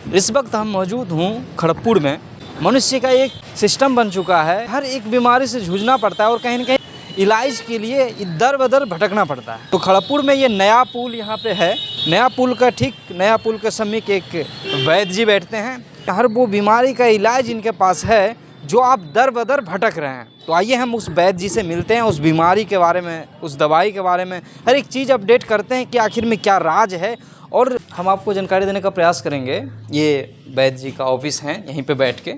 इस वक्त हम मौजूद हूँ खड़गपुर में। मनुष्य का एक सिस्टम बन चुका है, हर एक बीमारी से जूझना पड़ता है और कहीं न कहीं इलाज के लिए दर बदर भटकना पड़ता है। तो खड़गपुर में ये नया पुल यहाँ पे है। नया पुल के समीप एक वैद्य जी बैठते हैं। हर वो बीमारी का इलाज इनके पास है जो आप दर बदर भटक रहे हैं। तो आइए हम उस वैद्य जी से मिलते हैं, उस बीमारी के बारे में, उस दवाई के बारे में, हर एक चीज़ अपडेट करते हैं कि आखिर में क्या राज है और हम आपको जानकारी देने का प्रयास करेंगे। ये वैद्य जी का ऑफिस है, यहीं पे बैठ के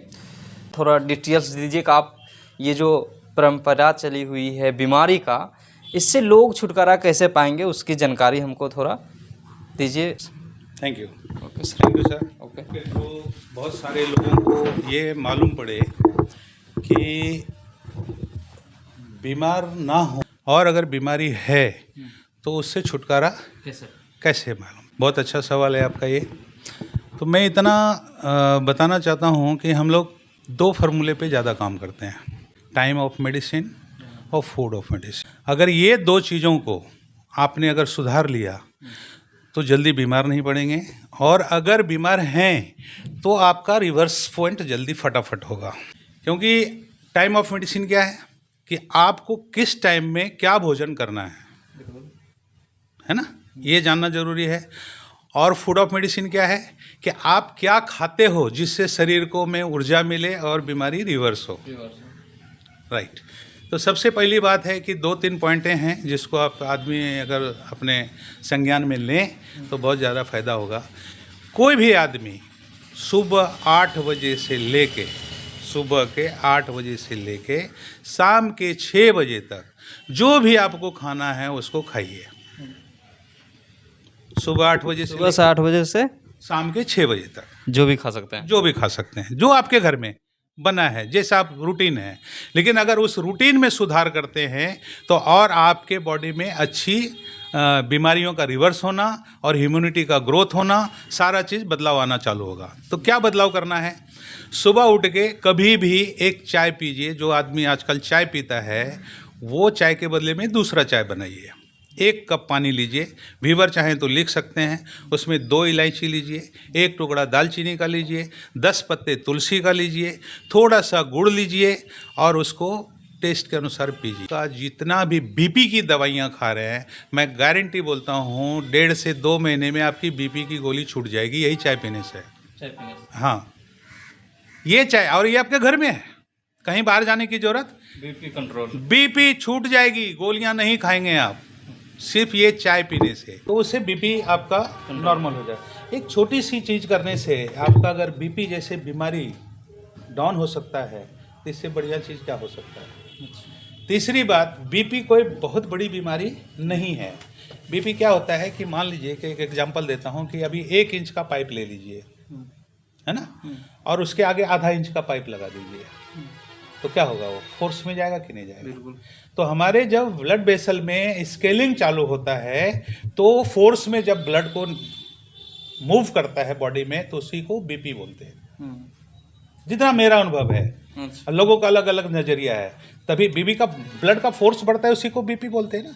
थोड़ा डिटेल्स दीजिएगा आप। ये जो परंपरा चली हुई है बीमारी का, इससे लोग छुटकारा कैसे पाएंगे, उसकी जानकारी हमको थोड़ा दीजिए। Thank you. Okay sir. Thank you sir. Okay. तो बहुत सारे लोगों को ये मालूम पड़े कि बीमार ना हो और अगर बीमारी है तो उससे छुटकारा कैसे मालूम। बहुत अच्छा सवाल है आपका ये। तो मैं इतना बताना चाहता हूँ कि हम लोग 2 फार्मूले पे ज़्यादा काम करते हैं, टाइम ऑफ मेडिसिन और फूड ऑफ मेडिसिन। अगर ये 2 चीज़ों को आपने अगर सुधार लिया तो जल्दी बीमार नहीं पड़ेंगे, और अगर बीमार हैं तो आपका रिवर्स पॉइंट जल्दी फटाफट होगा। क्योंकि टाइम ऑफ मेडिसिन क्या है कि आपको किस टाइम में क्या भोजन करना है ना, ये जानना जरूरी है। और फूड ऑफ मेडिसिन क्या है कि आप क्या खाते हो जिससे शरीर को में ऊर्जा मिले और बीमारी रिवर्स हो। राइट। तो सबसे पहली बात है कि 2-3 पॉइंटें हैं जिसको आप आदमी अगर अपने संज्ञान में लें तो बहुत ज़्यादा फायदा होगा। कोई भी आदमी सुबह 8 बजे से लेके शाम के 6 बजे तक जो भी आपको खाना है उसको खाइए। सुबह 8 बजे से सुबह से 8 बजे से शाम के 6 बजे तक जो भी खा सकते हैं। जो भी खा सकते हैं, जो आपके घर में बना है, जैसा आप रूटीन है। लेकिन अगर उस रूटीन में सुधार करते हैं तो और आपके बॉडी में अच्छी बीमारियों का रिवर्स होना और इम्यूनिटी का ग्रोथ होना, सारा चीज़ बदलाव आना चालू होगा। तो क्या बदलाव करना है? सुबह उठ के कभी भी एक चाय पीजिए। जो आदमी आजकल चाय पीता है वो चाय के बदले में दूसरा चाय बनाइए। 1 कप पानी लीजिए, व्यूअर चाहें तो लिख सकते हैं, उसमें 2 इलायची लीजिए, 1 टुकड़ा दालचीनी का लीजिए, 10 पत्ते तुलसी का लीजिए, थोड़ा सा गुड़ लीजिए और उसको टेस्ट के अनुसार पीजिए। का जितना भी बीपी की दवाइयाँ खा रहे हैं, मैं गारंटी बोलता हूँ 1.5 से 2 महीने में आपकी बीपी की गोली छूट जाएगी, यही चाय पीने से। हाँ, ये चाय, और ये आपके घर में है, कहीं बाहर जाने की जरूरत। बीपी कंट्रोल, बीपी छूट जाएगी, गोलियाँ नहीं खाएंगे आप, सिर्फ ये चाय पीने से। तो उससे बीपी आपका नॉर्मल हो जाए। एक छोटी सी चीज़ करने से आपका अगर बीपी जैसे बीमारी डाउन हो सकता है, तो इससे बढ़िया चीज़ क्या हो सकता है। तीसरी बात, बीपी कोई बहुत बड़ी बीमारी नहीं है। बीपी क्या होता है कि मान लीजिए कि एक एग्जांपल देता हूँ कि अभी 1 इंच का पाइप ले लीजिए, है ना, और उसके आगे आधा इंच का पाइप लगा दीजिए, तो क्या होगा? वो फोर्स में जाएगा कि नहीं जाएगा? बिल्कुल। तो हमारे जब ब्लड वेसल में स्केलिंग चालू होता है तो फोर्स में जब ब्लड को मूव करता है बॉडी में, तो उसी को बीपी बोलते हैं। जितना मेरा अनुभव है, अच्छा। लोगों का अलग अलग नज़रिया है, तभी बीपी का ब्लड का फोर्स बढ़ता है, उसी को बीपी बोलते हैं ना।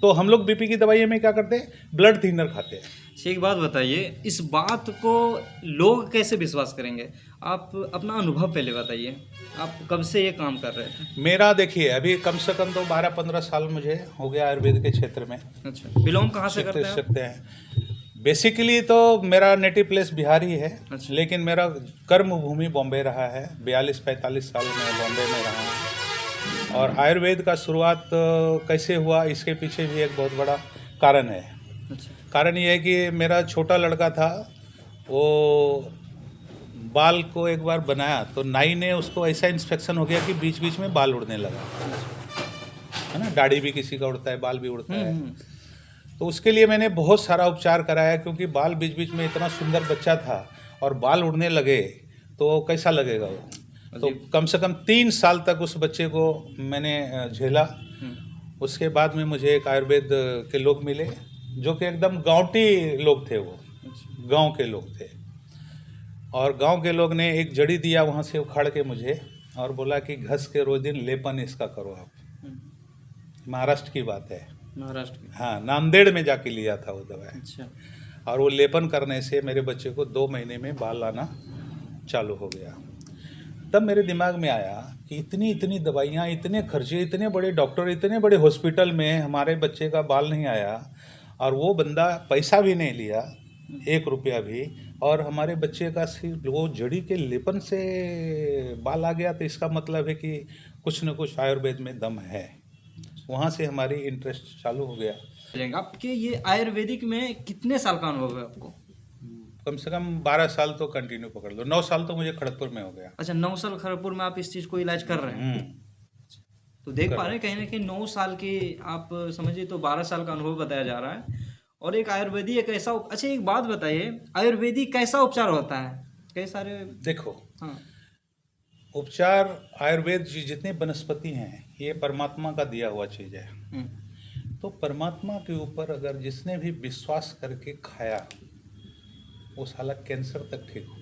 तो हम लोग बीपी की दवाई में क्या करते हैं? ब्लड थिनर खाते हैं। एक बात बताइए, इस बात को लोग कैसे विश्वास करेंगे? आप अपना अनुभव पहले बताइए, आप कब से ये काम कर रहे थे? मेरा देखिए, अभी कम से कम तो 12-15 साल मुझे हो गया आयुर्वेद के क्षेत्र में। अच्छा, बिलोंग कहाँ से करते हैं आप? सकते हैं। बेसिकली तो मेरा नेटिव प्लेस बिहार ही है। अच्छा। लेकिन मेरा कर्म भूमि बॉम्बे रहा है। 42-45 साल मैं बॉम्बे में रहा हूँ। और आयुर्वेद का शुरुआत कैसे हुआ, इसके पीछे भी एक बहुत बड़ा कारण है। अच्छा। कारण ये है कि मेरा छोटा लड़का था, वो बाल को एक बार बनाया तो नाई ने उसको ऐसा इन्फेक्शन हो गया कि बीच बीच में बाल उड़ने लगा, है ना। दाढ़ी भी किसी का उड़ता है, बाल भी उड़ता है। तो उसके लिए मैंने बहुत सारा उपचार कराया, क्योंकि बाल बीच बीच में, इतना सुंदर बच्चा था और बाल उड़ने लगे तो कैसा लगेगा वो। तो कम से कम 3 साल तक उस बच्चे को मैंने झेला। उसके बाद में मुझे एक आयुर्वेद के लोग मिले जो कि एकदम गांवटी लोग थे, वो गांव के लोग थे। और गांव के लोग ने एक जड़ी दिया वहाँ से उखाड़ के मुझे, और बोला कि घस के रोज दिन लेपन इसका करो आप। महाराष्ट्र की बात है। महाराष्ट्र में? हाँ, नांदेड़ में जाके लिया था वो दवाई। अच्छा। और वो लेपन करने से मेरे बच्चे को 2 महीने में बाल आना चालू हो गया। तब मेरे दिमाग में आया कि इतनी इतनी दवाइयाँ, इतने खर्चे, इतने बड़े डॉक्टर, इतने बड़े हॉस्पिटल में हमारे बच्चे का बाल नहीं आया, और वो बंदा पैसा भी नहीं लिया, 1 रुपया भी, और हमारे बच्चे का सिर्फ वो जड़ी के लेपन से बाल आ गया। तो इसका मतलब है कि कुछ न कुछ आयुर्वेद में दम है। वहाँ से हमारी इंटरेस्ट चालू हो गया। आपके ये आयुर्वेदिक में कितने साल का अनुभव है आपको? कम से कम 12 साल तो कंटिन्यू पकड़ लो। 9 साल तो मुझे खड़गपुर में हो गया। अच्छा, 9 साल खड़गपुर में आप इस चीज़ को इलाज कर रहे हैं। तो देख पा रहे हैं कहीं ना कहीं 9 साल के आप समझिए तो 12 साल का अनुभव बताया जा रहा है। और एक आयुर्वेदिक एक ऐसा, अच्छा एक बात बताइए, आयुर्वेदिक कैसा उपचार होता है? कई सारे देखो, हाँ, उपचार आयुर्वेद जितनी वनस्पति हैं ये परमात्मा का दिया हुआ चीज़ है। तो परमात्मा के ऊपर अगर जिसने भी विश्वास करके खाया वो साला कैंसर तक ठीक हुआ।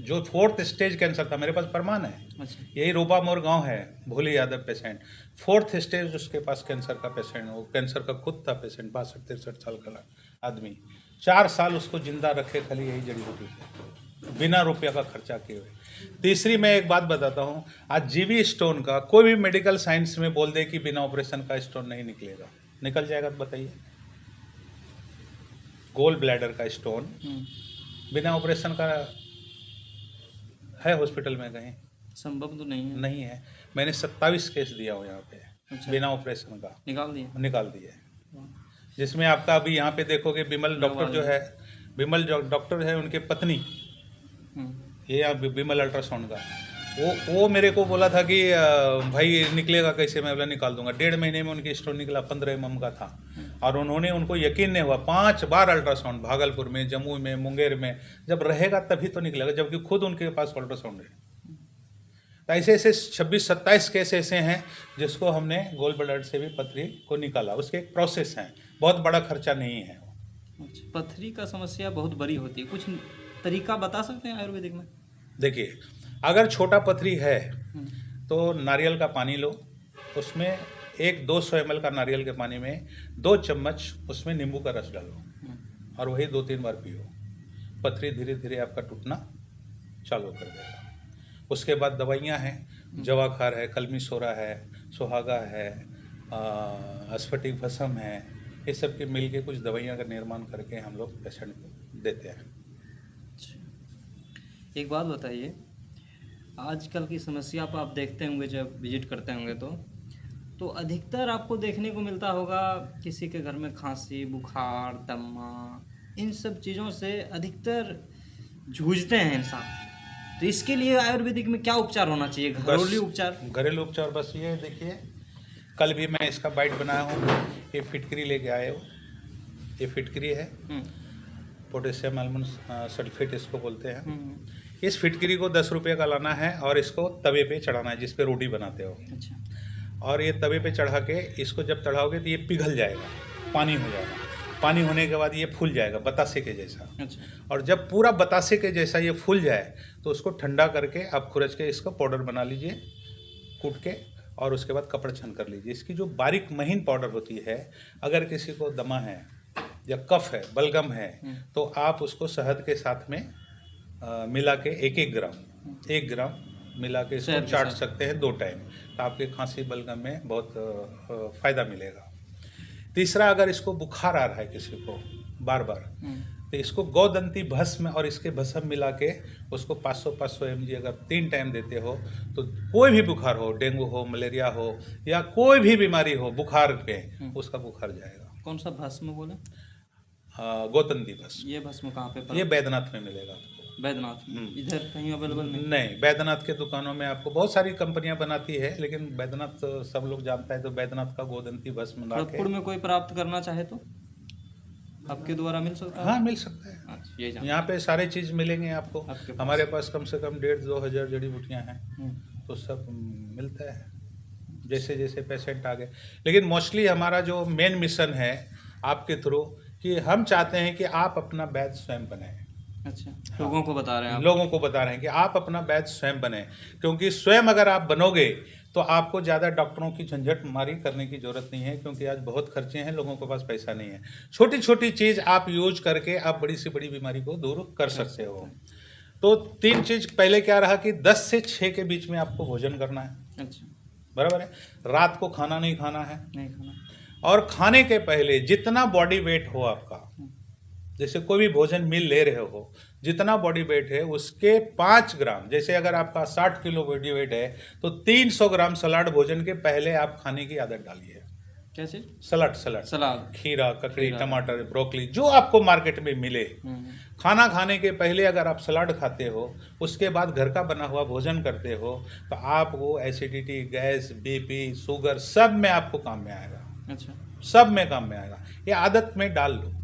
जो 4th स्टेज कैंसर था, मेरे पास प्रमाण है। अच्छा, यही रोबा मोर गांव है, भोले यादव पेशेंट, 4th स्टेज उसके पास कैंसर का पेशेंट, वो कैंसर का खुद था पेशेंट, 62-63 साल का आदमी। 4 साल उसको जिंदा रखे खाली यही जड़ी बूटी से, बिना रुपया का खर्चा किए हुए। तीसरी मैं एक बात बताता हूँ, आज जीवी स्टोन का कोई भी मेडिकल साइंस में बोल दे कि बिना ऑपरेशन का स्टोन नहीं निकलेगा, निकल जाएगा तो बताइए। गोल ब्लैडर का स्टोन बिना ऑपरेशन का है हॉस्पिटल में कहीं? संभव तो नहीं है। नहीं है। मैंने 27 केस दिया हूँ यहाँ पे। अच्छा, बिना ऑपरेशन का निकाल दिए। जिसमें आपका अभी यहाँ पे देखोगे बिमल डॉक्टर जो है, बिमल जो डॉक्टर है उनके पत्नी, ये बिमल अल्ट्रासाउंड का, वो मेरे को बोला था कि भाई निकलेगा कैसे? मैं बोला निकाल दूंगा। 1.5 महीने में उनकी स्टोन निकला, 15 mm का था। और उनको यकीन नहीं हुआ, 5 बार अल्ट्रासाउंड, भागलपुर में, जम्मू में, मुंगेर में, जब रहेगा तभी तो निकलेगा, जबकि खुद उनके पास अल्ट्रासाउंड है। तो ऐसे ऐसे 26-27 केस ऐसे हैं जिसको हमने गोल ब्लैडर से भी पथरी को निकाला। उसके एक प्रोसेस है, बहुत बड़ा खर्चा नहीं है। अच्छा, पथरी का समस्या बहुत बड़ी होती है, कुछ तरीका बता सकते हैं आयुर्वेदिक में? देखिए, अगर छोटा पथरी है तो नारियल का पानी लो, उसमें 200 ml का नारियल के पानी में 2 चम्मच उसमें नींबू का रस डालो और वही 2-3 बार पियो। पथरी धीरे धीरे आपका टूटना चालू कर देगा। उसके बाद दवाइयाँ हैं, जवाखार है, कलमी सोरा है, सुहागा है, स्फटिक भस्म है, ये सब के मिल के कुछ दवाइयाँ का निर्माण करके हम लोग पेशेंट को देते हैं। एक बात बताइए, आजकल की समस्या पर आप देखते होंगे जब विजिट करते होंगे तो अधिकतर आपको देखने को मिलता होगा किसी के घर में खांसी, बुखार, दमा, इन सब चीज़ों से अधिकतर जूझते हैं इंसान। तो इसके लिए आयुर्वेदिक में क्या उपचार होना चाहिए? घरेलू उपचार बस ये देखिए, कल भी मैं इसका बाइट बनाया हूँ। ये फिटकरी लेके आए हो, ये फिटकरी है, पोटेशियम आलमंड सल्फेट इसको बोलते हैं। इस फिटकरी को 10 रुपये का लाना है और इसको तवे पे चढ़ाना है, जिस पे रोटी बनाते हो। अच्छा। और ये तवे पे चढ़ा के इसको जब चढ़ाओगे तो ये पिघल जाएगा, पानी हो जाएगा। पानी होने के बाद ये फूल जाएगा बतासे के जैसा। अच्छा। और जब पूरा बतासे के जैसा ये फूल जाए तो उसको ठंडा करके आप खुरच के इसको पाउडर बना लीजिए, कूट के, और उसके बाद कपड़ा छन कर लीजिए। इसकी जो बारीक महीन पाउडर होती है, अगर किसी को दमा है या कफ है, बलगम है, तो आप उसको शहद के साथ में मिला के 1 ग्राम मिला के इसको चाट सकते हैं 2 टाइम, तो आपके खांसी बलगम में बहुत फ़ायदा मिलेगा। तीसरा, अगर इसको बुखार आ रहा है किसी को बार बार, तो इसको गौदंती भस्म और इसके भस्म मिला के उसको 500 mg अगर 3 टाइम देते हो तो कोई भी बुखार हो, डेंगू हो, मलेरिया हो या कोई भी बीमारी हो बुखार पे, उसका बुखार जाएगा। कौन सा भस्म बोले? गौदंती भस्म। ये भस्म कहाँ पे? ये बैद्यनाथ में मिलेगा आपको। बैद्यनाथ इधर कहीं अवेलेबल नहीं, बैद्यनाथ के दुकानों में आपको बहुत सारी कंपनियां बनाती है, लेकिन बैद्यनाथ सब लोग जानता है, तो बैद्यनाथ का गोदंती भस्म खड़गपुर में कोई प्राप्त करना चाहे तो आपके द्वारा मिल सकता है? हाँ, मिल सकता है। यहाँ पे सारे चीज़ मिलेंगे आपको। हमारे पास कम से कम 1,500-2 हज़ार जड़ी बूटियाँ हैं, तो सब मिलता है जैसे जैसे पेशेंट आ गए। लेकिन मोस्टली हमारा जो मेन मिशन है आपके थ्रू, कि हम चाहते हैं कि आप अपना वैद्य स्वयं बनाएं। अच्छा, लोगों को बता रहे हैं आप? लोगों को बता रहे हैं कि आप अपना वैद्य स्वयं बने, क्योंकि स्वयं अगर आप बनोगे तो आपको ज़्यादा डॉक्टरों की झंझट मारी करने की ज़रूरत नहीं है, क्योंकि आज बहुत खर्चे हैं, लोगों के पास पैसा नहीं है। छोटी छोटी चीज़ आप यूज करके आप बड़ी से बड़ी बीमारी को दूर कर सकते हो। तो 3 चीज़ पहले क्या रहा कि 10 से 6 के बीच में आपको भोजन करना है। अच्छा, बराबर है। रात को खाना नहीं खाना है, नहीं खाना। और खाने के पहले जितना बॉडी वेट हो आपका, जैसे कोई भी भोजन मील ले रहे हो, जितना बॉडी वेट है उसके 5 ग्राम, जैसे अगर आपका 60 किलो बॉडी वेट है तो 300 ग्राम सलाद भोजन के पहले आप खाने की आदत डालिए। क्या चीज? सलाद सलाद। खीरा, ककड़ी, टमाटर, ब्रोकली, जो आपको मार्केट में मिले। खाना खाने के पहले अगर आप सलाद खाते हो, उसके बाद घर का बना हुआ भोजन करते हो, तो आपको एसिडिटी, गैस, बीपी, शुगर सब में आपको काम में आएगा। अच्छा, सब में काम में आएगा। ये आदत में डाल लो।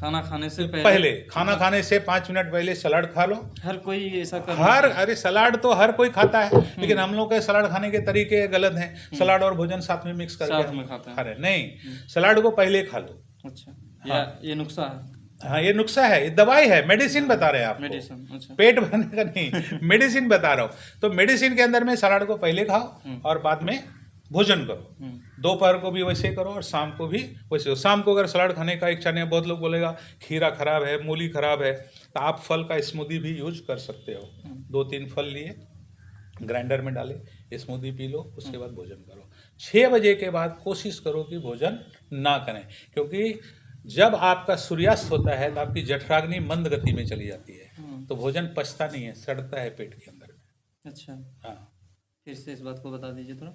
खाना खाने से पहले खाना खाने से 5 मिनट पहले सलाद खा लो। हर कोई ऐसा कर अरे सलाद तो हर कोई खाता है, लेकिन हम लोग के सलाद खाने के तरीके गलत हैं। सलाद और भोजन साथ में मिक्स करके साथ में खाता है। खा रहे नहीं, सलाद को पहले खा लो। अच्छा, ये नुस्खा है? हाँ, ये नुस्खा है, ये दवाई है, मेडिसिन बता रहे हैं आपको। मेडिसिन। अच्छा, पेट भरने का नहीं, मेडिसिन बता रहा हूँ। तो मेडिसिन के अंदर में सलाद को पहले खाओ और बाद में भोजन करो। दोपहर को भी वैसे करो और शाम को भी वैसे। शाम को अगर सलाद खाने का इच्छा नहीं है, बहुत लोग बोलेगा खीरा खराब है, मूली खराब है, तो आप फल का स्मूदी भी यूज कर सकते हो। 2-3 फल लिए, ग्राइंडर में डाले, स्मूदी पी लो, उसके बाद भोजन करो। 6 बजे के बाद कोशिश करो कि भोजन ना करें, क्योंकि जब आपका सूर्यास्त होता है तो आपकी जठराग्नि मंद गति में चली जाती है, तो भोजन पचता नहीं है, सड़ता है पेट के अंदर में। अच्छा, हाँ, फिर से इस बात को बता दीजिए थोड़ा।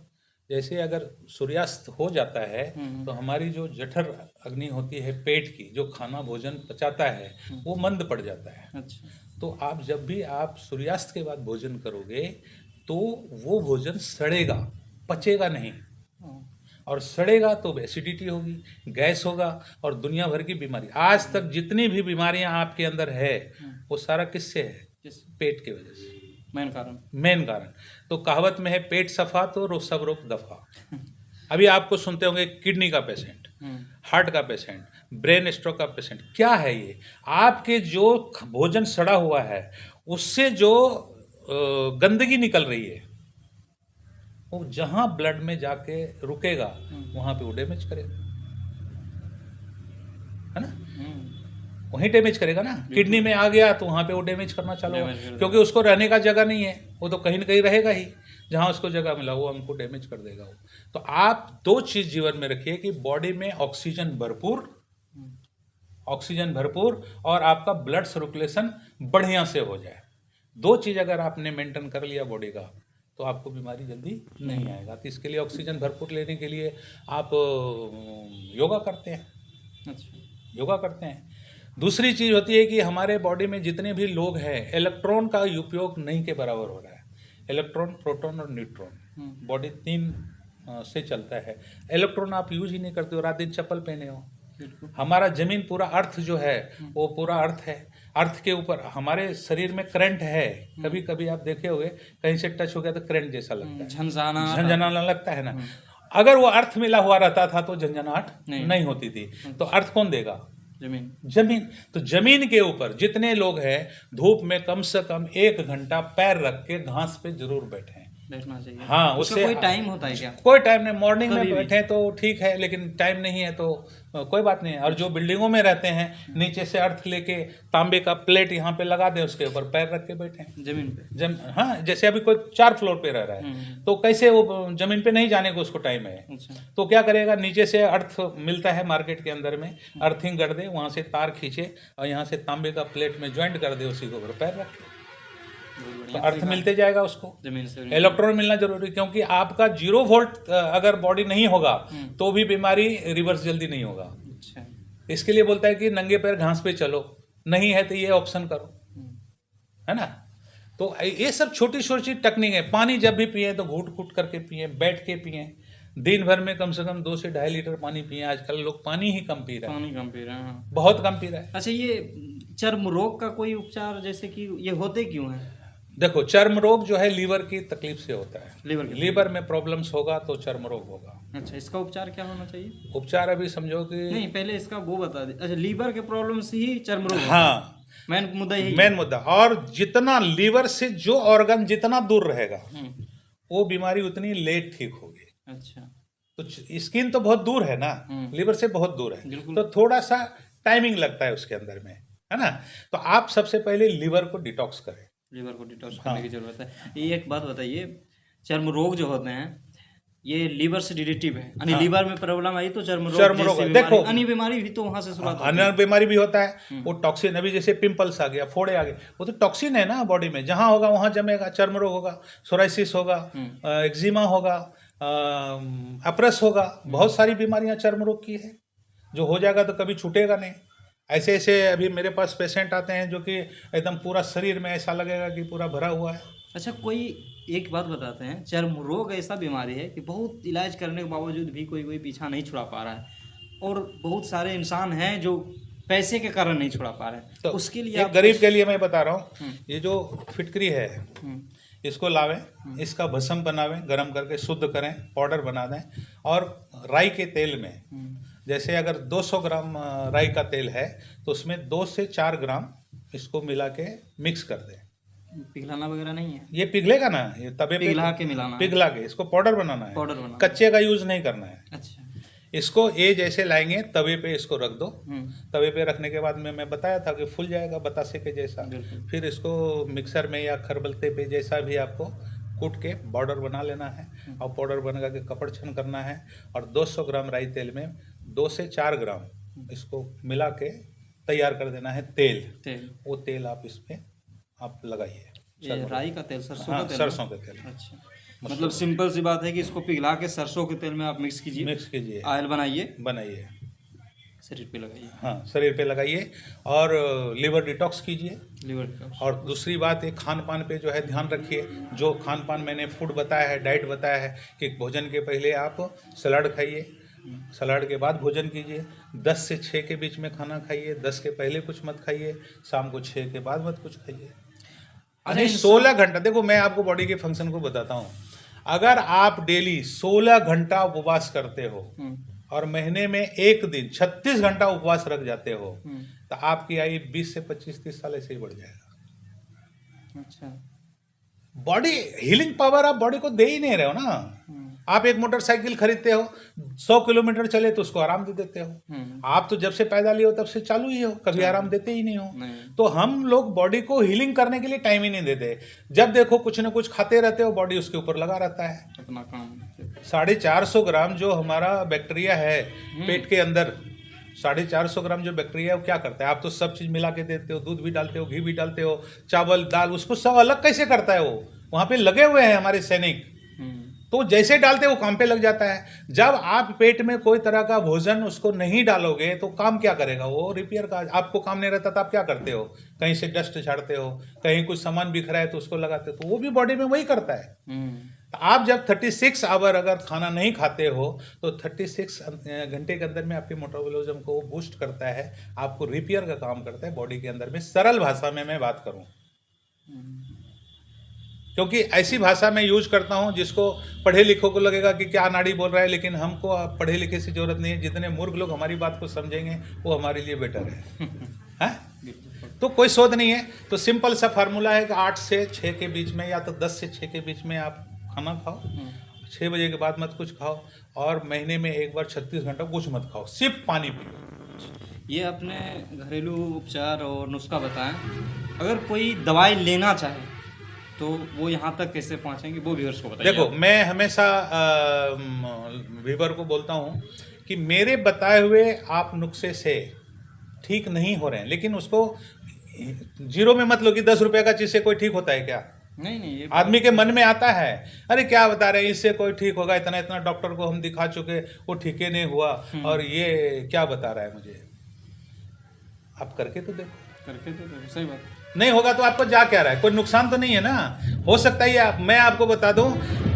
जैसे अगर सूर्यास्त हो जाता है तो हमारी जो जठर अग्नि होती है पेट की, जो खाना भोजन पचाता है, वो मंद पड़ जाता है। अच्छा, तो आप जब भी आप सूर्यास्त के बाद भोजन करोगे तो वो भोजन सड़ेगा, पचेगा नहीं, और सड़ेगा तो एसिडिटी होगी, गैस होगा और दुनिया भर की बीमारी। आज तक जितनी भी बीमारियां आपके अंदर है वो सारा किससे है? पेट की वजह से। मेन कारण। तो कहावत में है, पेट सफा तो सब रोग दफा। अभी आपको सुनते होंगे किडनी का पेशेंट, हार्ट का पेशेंट, ब्रेन स्ट्रोक का पेशेंट। क्या है ये? आपके जो भोजन सड़ा हुआ है उससे जो गंदगी निकल रही है, वो जहां ब्लड में जाके रुकेगा वहां पे वो डैमेज करेगा, है ना? वहीं डैमेज करेगा ना। किडनी में आ गया तो वहां पे वो डैमेज करना चालू होगा, क्योंकि उसको रहने का जगह नहीं है, वो तो कहीं ना कहीं रहेगा ही। जहां उसको जगह मिला वो हमको डैमेज कर देगा वो। तो आप 2 चीज जीवन में रखिए कि बॉडी में ऑक्सीजन भरपूर और आपका ब्लड सर्कुलेशन बढ़िया से हो जाए। 2 चीज अगर आपने मेंटेन कर लिया बॉडी का, तो आपको बीमारी जल्दी नहीं आएगा। तो इसके लिए ऑक्सीजन भरपूर लेने के लिए आप योगा करते हैं। अच्छा, योगा करते हैं। दूसरी चीज होती है कि हमारे बॉडी में जितने भी लोग हैं, इलेक्ट्रॉन का उपयोग नहीं के बराबर हो रहा है। इलेक्ट्रॉन, प्रोटॉन और न्यूट्रॉन, बॉडी 3 से चलता है। इलेक्ट्रॉन आप यूज ही नहीं करते हो, रात दिन चप्पल पहने हो। हमारा जमीन पूरा अर्थ जो है वो पूरा अर्थ है। अर्थ के ऊपर हमारे शरीर में करंट है। कभी कभी आप देखे होंगे कहीं से टच हो गया तो करंट जैसा लगता है, झंझनाना लगता है ना। अगर वो अर्थ मिला हुआ रहता था तो झंझनाहट नहीं होती थी। तो अर्थ कौन देगा? जमीन। तो जमीन के ऊपर जितने लोग हैं, धूप में कम से कम 1 घंटा पैर रख के घास पे जरूर बैठना चाहिए। हाँ, उससे कोई टाइम होता है क्या? कोई टाइम नहीं। मॉर्निंग में बैठे तो ठीक है, लेकिन टाइम नहीं है तो कोई बात नहीं है। और जो बिल्डिंगों में रहते हैं, नीचे से अर्थ लेके तांबे का प्लेट यहाँ पे लगा दें, उसके ऊपर पैर रख के बैठे जमीन पे। हाँ, जैसे अभी कोई 4 फ्लोर पे रह रहा है तो कैसे वो जमीन पे नहीं जाने को उसको टाइम है। अच्छा। तो क्या करेगा? नीचे से अर्थ मिलता है मार्केट के अंदर में, अर्थिंग कर दे, वहां से तार खींचे और यहाँ से तांबे का प्लेट में ज्वाइंट कर दे, उसी के ऊपर पैर रखे, तो अर्थ मिलते जाएगा उसको। जमीन से इलेक्ट्रॉन मिलना जरूरी, क्योंकि आपका 0 वोल्ट अगर बॉडी नहीं होगा तो भी बीमारी रिवर्स जल्दी नहीं होगा। अच्छा। इसके लिए बोलता है कि नंगे पैर घास पे चलो, नहीं है तो ये ऑप्शन करो, है ना। तो ये सब छोटी छोटी टेक्निक है। पानी जब भी पिए तो घूट घूट करके पिए, बैठ के पिए। दिन भर में कम से कम 2 से 2.5 लीटर पानी पिए। आजकल लोग पानी ही कम पी रहे हैं, बहुत कम पी रहे हैं। अच्छा, ये चर्म रोग का कोई उपचार, जैसे कि ये होते क्यों है? देखो, चर्म रोग जो है लीवर की तकलीफ से होता है। लीवर में प्रॉब्लम्स होगा तो चर्म रोग होगा। अच्छा, इसका उपचार क्या होना चाहिए? उपचार अभी समझो कि नहीं, पहले इसका वो बता दे। अच्छा, लीवर के प्रॉब्लम से ही चर्म रोग? हाँ, मेन मुद्दा। और जितना लीवर से जो ऑर्गन जितना दूर रहेगा वो बीमारी उतनी लेट ठीक होगी। अच्छा। तो स्किन तो बहुत दूर है ना, लिवर से बहुत दूर है, बिल्कुल। तो थोड़ा सा टाइमिंग लगता है उसके अंदर में, है ना। तो आप सबसे पहले लिवर को डिटॉक्स करें। लीवर को डिटॉक्स करने की जरूरत है। ये एक बात बताइए, चर्म रोग जो होते हैं ये लीवर से रिलेटिव है, यानी लीवर में प्रॉब्लम आई तो चर्म रोग चर्म रोग जैसी है। बीमारी, देखो, अन्य बीमारी भी तो वहां से शुरुआत होती अन्य है। बीमारी भी होता है, वो टॉक्सिन, अभी जैसे पिंपल्स आ गया, फोड़े आ गए, वो तो टॉक्सिन है ना बॉडी में, जहां होगा वहां जमेगा, चर्म रोग होगा, सोराइसिस होगा, एक्जिमा होगा, अप्रस होगा, बहुत सारी बीमारियां चर्म रोग की है, जो हो जाएगा तो कभी छूटेगा नहीं। ऐसे ऐसे अभी मेरे पास पेशेंट आते हैं जो कि एकदम पूरा शरीर में ऐसा लगेगा कि पूरा भरा हुआ है। अच्छा, कोई एक बात बताते हैं, चर्म रोग ऐसा बीमारी है कि बहुत इलाज करने के बावजूद भी कोई पीछा नहीं छुड़ा पा रहा है, और बहुत सारे इंसान हैं जो पैसे के कारण नहीं छुड़ा पा रहे हैं। तो उसके लिए एक आप गरीब के लिए मैं बता रहा हूँ, ये जो फिटकरी है इसको लावें, इसका भस्म बनावें, गरम करके शुद्ध करें, पाउडर बना दें, और राई के तेल में, जैसे अगर 200 ग्राम राई का तेल है तो उसमें 2 से 4 ग्राम इसको मिला के मिक्स कर दें। पिघलाना वगैरह नहीं है, ये पिघलेगा ना, ये तवे पे पिघला के मिलाना है। पिघला के इसको पाउडर बनाना है, पाउडर बनाना। कच्चे का यूज नहीं करना है। अच्छा। इसको ये जैसे लाएंगे तवे पे इसको रख दो, तवे पे रखने के बाद में मैं बताया था कि फूल जाएगा बतासे के जैसा, फिर इसको मिक्सर में या खरबलते पे जैसा भी आपको कूट के पाउडर बना लेना है, और पाउडर बना के कपड़ छन करना है, और 200 ग्राम राई तेल में 2 से 4 ग्राम इसको मिला के तैयार कर देना है तेल। वो तेल आप इसमें आप लगाइए। ये राई का तेल, सरसों का तेल? सरसों का तेल। अच्छा, मतलब सिंपल सी बात है कि इसको पिघला के सरसों के तेल में आप मिक्स कीजिए, ऑयल बनाइए, शरीर पे लगाइए। हाँ, शरीर पे लगाइए, और लिवर डिटॉक्स कीजिए। Liver detox. और दूसरी बात, एक खान पान पे जो है ध्यान रखिए। जो खान पान मैंने फूड बताया है, डाइट बताया है कि भोजन के पहले आप सलाद खाइए, सलाद के बाद भोजन कीजिए, 10 से 6 के बीच में खाना खाइए, 10 के पहले कुछ मत खाइए, शाम को 6 के बाद मत कुछ खाइए। अरे 16 घंटा, देखो मैं आपको बॉडी के फंक्शन को बताता हूँ, अगर आप डेली 16 घंटा उपवास करते हो और महीने में एक दिन 36 घंटा उपवास रख जाते हो, तो आपकी आयु 20 से 25-30 साल ऐसे ही बढ़ जाएगा। अच्छा, बॉडी हीलिंग पावर आप बॉडी को दे ही नहीं रहे हो ना। आप एक मोटरसाइकिल खरीदते हो, 100 किलोमीटर चले तो उसको आराम दे देते हो। आप तो जब से पैदा लिए हो तब से चालू ही हो, कभी आराम देते ही नहीं हो। तो हम लोग बॉडी को हीलिंग करने के लिए टाइम ही नहीं देते। जब देखो कुछ ना कुछ खाते रहते हो, बॉडी उसके ऊपर लगा रहता है अपना काम। 450 ग्राम जो हमारा बैक्टीरिया है पेट के अंदर, 450 ग्राम जो बैक्टीरिया है वो क्या करता है? आप तो सब चीज मिला के देते हो, दूध भी डालते हो, घी भी डालते हो, चावल दाल, उसको सब अलग कैसे करता है? वो वहां पे लगे हुए हैं हमारे सैनिक, तो जैसे डालते हो काम पे लग जाता है। जब आप पेट में कोई तरह का भोजन उसको नहीं डालोगे तो काम क्या करेगा? वो रिपेयर का आपको काम नहीं रहता, तो आप क्या करते हो? कहीं से डस्ट झाड़ते हो, कहीं कुछ सामान बिखरा है तो उसको लगाते हो, तो वो भी बॉडी में वही करता है। तो आप जब 36 आवर अगर खाना नहीं खाते हो तो 36 घंटे के अंदर में आपके मेटाबॉलिज्म को बूस्ट करता है, आपको रिपेयर का काम करता है बॉडी के अंदर में। सरल भाषा में मैं बात करूं, क्योंकि ऐसी भाषा में यूज करता हूं जिसको पढ़े लिखों को लगेगा कि क्या नाड़ी बोल रहा है, लेकिन हमको पढ़े लिखे से जरूरत नहीं है। जितने मूर्ख लोग हमारी बात को समझेंगे वो हमारे लिए बेटर है। तो कोई शोध नहीं है, तो सिंपल सा फार्मूला है कि 8 से 6 के बीच में या तो 10 से 6 के बीच में आप खाना खाओ, 6 बजे के बाद मत कुछ खाओ, और महीने में एक बार 36 घंटा कुछ मत खाओ, सिर्फ पानी पियो। ये अपने घरेलू उपचार और नुस्खा बताएं। अगर कोई दवाई लेना चाहे तो वो यहाँ तक कैसे पहुँचेंगे, वो व्यूअर्स को बताइए। देखो, मैं हमेशा व्यूअर को बोलता हूँ कि मेरे बताए हुए आप नुस्खे से ठीक नहीं हो रहे हैं, लेकिन उसको जीरो में मत लो कि 10 रुपए का चीज़ से कोई ठीक होता है क्या? नहीं, ये आदमी के मन में आता है, अरे क्या बता रहे हैं, इससे कोई ठीक होगा, इतना इतना डॉक्टर को हम दिखा चुके, वो ठीक ही नहीं हुआ, और ये क्या बता रहा है मुझे? आप करके तो देखो। करके तो देखो, सही बात। नहीं होगा तो आपको जा क्या रहा है? कोई नुकसान तो नहीं है ना। हो सकता है मैं आपको बता दूं,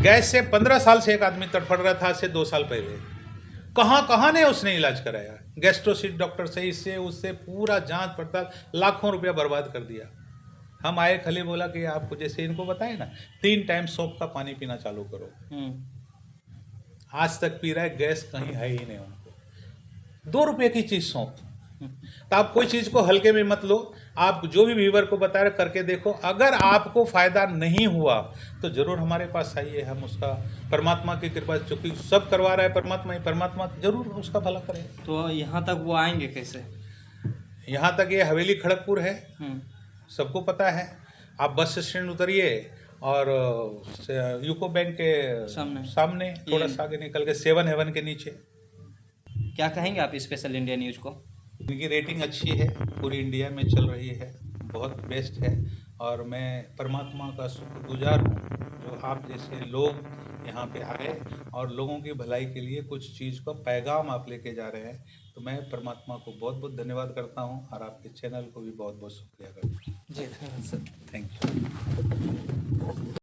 गैस से 15 साल से एक आदमी तड़फड़ रहा था, से 2 साल पहले। कहाँ ने उसने इलाज कराया, गैस्ट्रोसिट डॉक्टर से, इससे उससे, पूरा जांच पड़ताल, लाखों रुपया बर्बाद कर दिया। हम आए, खाली बोला कि आपको जैसे इनको बताए ना, 3 टाइम सौंफ का पानी पीना चालू करो। आज तक पी रहा है, गैस कहीं है ही नहीं उनको। 2 रुपये की चीज सौंफ। तो आप कोई चीज को हल्के में मत लो, आप जो भी व्यूवर को बता रहे करके देखो, अगर आपको फ़ायदा नहीं हुआ तो ज़रूर हमारे पास आइए, हम उसका परमात्मा की कृपा, चूँकि सब करवा रहा है परमात्मा ही, परमात्मा ज़रूर उसका भला करे। तो यहाँ तक वो आएंगे कैसे? यहाँ तक ये हवेली खड़गपुर है, हम्म, सबको पता है। आप बस स्टैंड उतरिए और यूको बैंक के सामने थोड़ा सा आगे निकल के 7 हेवन के नीचे। क्या कहेंगे आप स्पेशल इंडिया न्यूज़ को? इनकी रेटिंग अच्छी है, पूरी इंडिया में चल रही है, बहुत बेस्ट है। और मैं परमात्मा का शुक्रगुजार हूँ जो आप जैसे लोग यहाँ पे आए और लोगों की भलाई के लिए कुछ चीज़ का पैगाम आप लेके जा रहे हैं। तो मैं परमात्मा को बहुत बहुत धन्यवाद करता हूँ और आपके चैनल को भी बहुत बहुत शुक्रिया करता हूँ। जी धन्यवाद सर। Thank you.